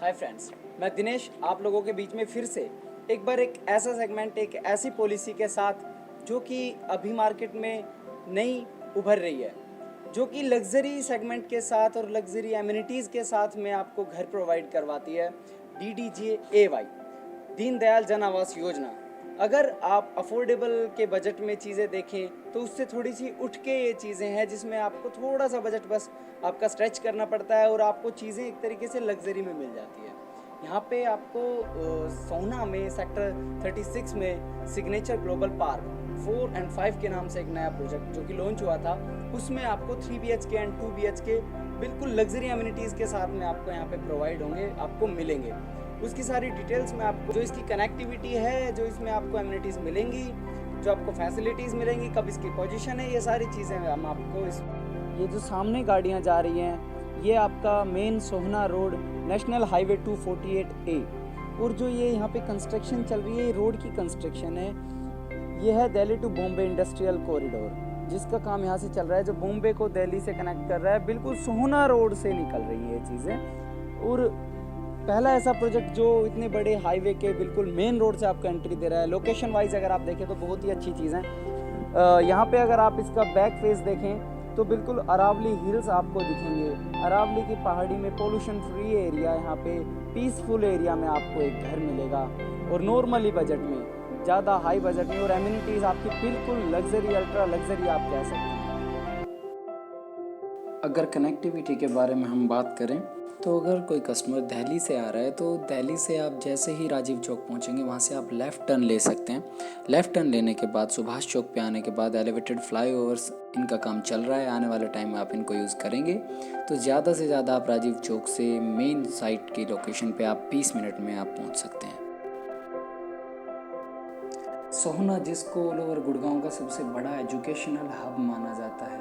Hi friends, मैं दिनेश आप लोगों के बीच में फिर से एक बार एक ऐसा सेगमेंट, एक ऐसी पॉलिसी के साथ जो कि अभी मार्केट में नई उभर रही है, जो कि लग्जरी सेगमेंट के साथ और लग्जरी एमिनिटीज़ के साथ में आपको घर प्रोवाइड करवाती है। DDJAY, दीनदयाल जन आवास योजना। अगर आप अफोर्डेबल के बजट में चीज़ें देखें तो उससे थोड़ी सी उठ के ये चीज़ें हैं जिसमें आपको थोड़ा सा बजट बस आपका स्ट्रेच करना पड़ता है और आपको चीज़ें एक तरीके से लग्जरी में मिल जाती है। यहाँ पे आपको सोहना में सेक्टर 36 में सिग्नेचर ग्लोबल पार्क 4 and 5 के नाम से एक नया प्रोजेक्ट जो कि लॉन्च हुआ था, उसमें आपको 3 BHK एंड 2 BHK बिल्कुल लग्जरी एमिनिटीज़ के साथ में आपको यहाँ पे प्रोवाइड होंगे, आपको मिलेंगे। उसकी सारी डिटेल्स में आपको, जो इसकी कनेक्टिविटी है, जो इसमें आपको एमिनिटीज़ मिलेंगी, जो आपको फैसिलिटीज़ मिलेंगी, कब इसकी पोजीशन है, ये सारी चीज़ें हम आपको ये जो सामने गाड़ियाँ जा रही हैं, ये आपका मेन सोहना रोड नेशनल हाईवे 248A, और जो ये यहाँ पे कंस्ट्रक्शन चल रही है, ये रोड की कंस्ट्रक्शन है। ये है Delhi to Bombay industrial corridor, जिसका काम यहाँ से चल रहा है, जो बॉम्बे को दिल्ली से कनेक्ट कर रहा है। बिल्कुल सोहना रोड से निकल रही है ये चीज़ें, और पहला ऐसा प्रोजेक्ट जो इतने बड़े हाईवे के बिल्कुल मेन रोड से आपको एंट्री दे रहा है। लोकेशन वाइज अगर आप देखें तो बहुत ही अच्छी चीज़ है। यहाँ पे अगर आप इसका बैक फेस देखें तो बिल्कुल अरावली हिल्स आपको दिखेंगे। अरावली की पहाड़ी में पोल्यूशन फ्री एरिया, यहाँ पे पीसफुल एरिया में आपको एक घर मिलेगा, और नॉर्मली बजट में, ज़्यादा हाई बजट में, और एमिनिटीज़ आपकी बिल्कुल लग्जरी, अल्ट्रा लग्जरी आप कह सकते हैं। अगर कनेक्टिविटी के बारे में हम बात करें तो अगर कोई कस्टमर दिल्ली से आ रहा है तो दिल्ली से आप जैसे ही राजीव चौक पहुंचेंगे वहां से आप लेफ़्ट टर्न ले सकते हैं। लेफ़्ट टर्न लेने के बाद सुभाष चौक पे आने के बाद एलिवेटेड फ्लाईओवर्स इनका काम चल रहा है, आने वाले टाइम में आप इनको यूज़ करेंगे तो ज़्यादा से ज़्यादा आप राजीव चौक से मेन साइट की लोकेशन पे आप 20 मिनट में आप पहुँच सकते हैं। सोहना, जिसको ऑल ओवर गुड़गांव का सबसे बड़ा एजुकेशनल हब माना जाता है,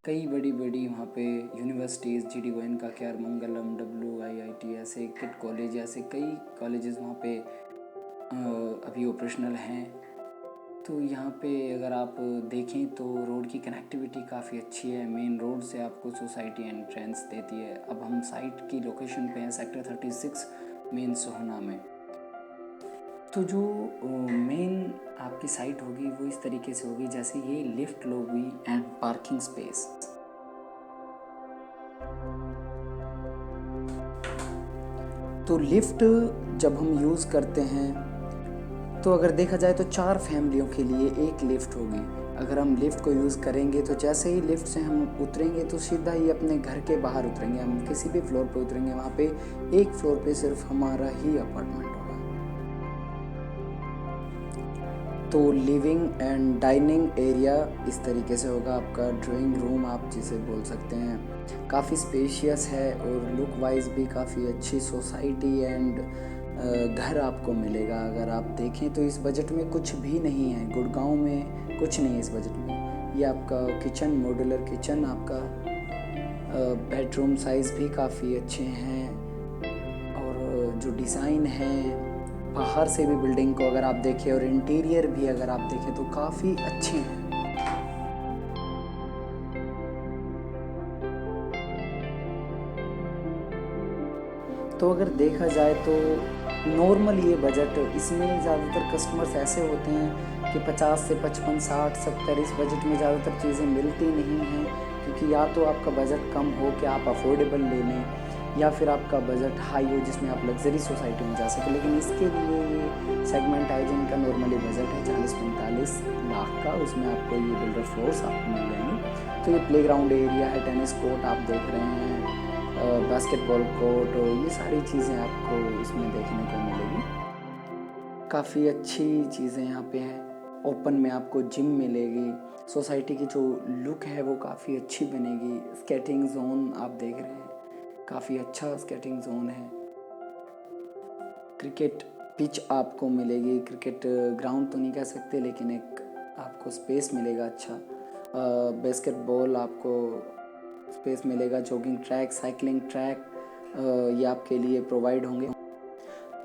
कई बड़ी बड़ी वहाँ पे यूनिवर्सिटीज़, GD गोयनका, KR मंगलम, WIIT, ऐसे किट कॉलेज, ऐसे कई कॉलेजेस वहाँ पे अभी ऑपरेशनल हैं। तो यहाँ पे अगर आप देखें तो रोड की कनेक्टिविटी काफ़ी अच्छी है। मेन रोड से आपको सोसाइटी एंट्रेंस देती है। अब हम साइट की लोकेशन पे हैं, सेक्टर 36 मेन सोहना में। तो जो मेन आपकी साइट होगी वो इस तरीके से होगी, जैसे ये lift lobby and parking space. तो लिफ्ट जब हम यूज़ करते हैं तो अगर देखा जाए तो 4 फैमिलियों के लिए एक लिफ्ट होगी। अगर हम लिफ्ट को यूज़ करेंगे तो जैसे ही लिफ्ट से हम उतरेंगे तो सीधा ही अपने घर के बाहर उतरेंगे। हम किसी भी फ्लोर पे उतरेंगे, वहाँ पे एक फ्लोर पे सिर्फ हमारा ही अपार्टमेंट होगा। तो लिविंग एंड डाइनिंग एरिया इस तरीके से होगा। आपका ड्राइंग रूम आप जिसे बोल सकते हैं, काफ़ी स्पेशियस है और लुक वाइज भी काफ़ी अच्छी सोसाइटी एंड घर आपको मिलेगा। अगर आप देखें तो इस बजट में कुछ भी नहीं है, गुड़गांव में कुछ नहीं है इस बजट में। ये आपका किचन, मॉड्यूलर किचन, आपका बेडरूम साइज़ भी काफ़ी अच्छे हैं, और जो डिज़ाइन है बाहर से भी बिल्डिंग को अगर आप देखें और इंटीरियर भी अगर आप देखें तो काफ़ी अच्छे हैं। तो अगर देखा जाए तो नॉर्मल ये बजट, इसमें ज़्यादातर कस्टमर्स ऐसे होते हैं कि 50 से 55, 60, 70 इस बजट में ज़्यादातर चीज़ें मिलती नहीं हैं, क्योंकि या तो आपका बजट कम हो कि आप अफोर्डेबल ले लें, या फिर आपका बजट हाई हो जिसमें आप लग्जरी सोसाइटी में जा सकें। लेकिन इसके लिए ये सेगमेंट है जिनका नॉर्मली बजट है 40-45 लाख का, उसमें आपको ये बिल्डर फ्लोर्स आपको मिल जाएंगे। तो ये प्लेग्राउंड एरिया है, टेनिस कोर्ट आप देख रहे हैं, बास्केटबॉल कोर्ट, ये सारी चीज़ें आपको इसमें देखने को मिलेगी। काफ़ी अच्छी चीज़ें यहाँ पे हैं। ओपन में आपको जिम मिलेगी। सोसाइटी की जो लुक है वो काफ़ी अच्छी बनेगी। स्केटिंग जोन आप देख रहे हैं, काफ़ी अच्छा स्केटिंग जोन है। क्रिकेट पिच आपको मिलेगी, क्रिकेट ग्राउंड तो नहीं कह सकते लेकिन एक आपको स्पेस मिलेगा अच्छा। बास्केटबॉल आपको स्पेस मिलेगा। जॉगिंग ट्रैक, साइकिलिंग ट्रैक ये आपके लिए प्रोवाइड होंगे।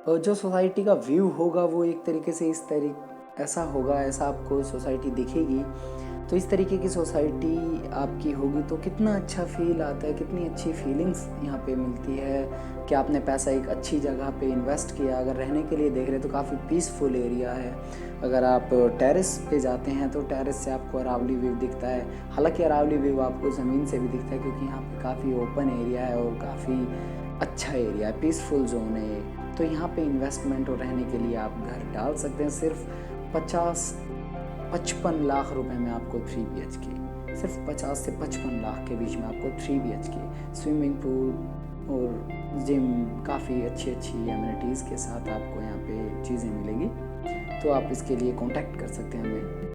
और जो सोसाइटी का व्यू होगा वो एक तरीके से ऐसा होगा, ऐसा आपको सोसाइटी दिखेगी तो इस तरीके की सोसाइटी आपकी होगी तो कितना अच्छा फील आता है, कितनी अच्छी फीलिंग्स यहाँ पे मिलती है कि आपने पैसा एक अच्छी जगह पे इन्वेस्ट किया। अगर रहने के लिए देख रहे तो काफ़ी पीसफुल एरिया है। अगर आप टेरेस पे जाते हैं तो टेरेस से आपको अरावली व्यू दिखता है। हालांकि अरावली व्यू आपको ज़मीन से भी दिखता है क्योंकि यहाँ पे काफ़ी ओपन एरिया है और काफ़ी अच्छा एरिया है, पीसफुल जोन है ये। तो यहाँ पे इन्वेस्टमेंट और रहने के लिए आप घर डाल सकते हैं। सिर्फ 50-55 लाख रुपए में आपको 3 BHK, सिर्फ 50 से 55 लाख के बीच में आपको 3 BHK, स्विमिंग पूल और जिम, काफ़ी अच्छी अच्छी एमिनिटीज़ के साथ आपको यहाँ पे चीज़ें मिलेंगी। तो आप इसके लिए कांटेक्ट कर सकते हैं हमें।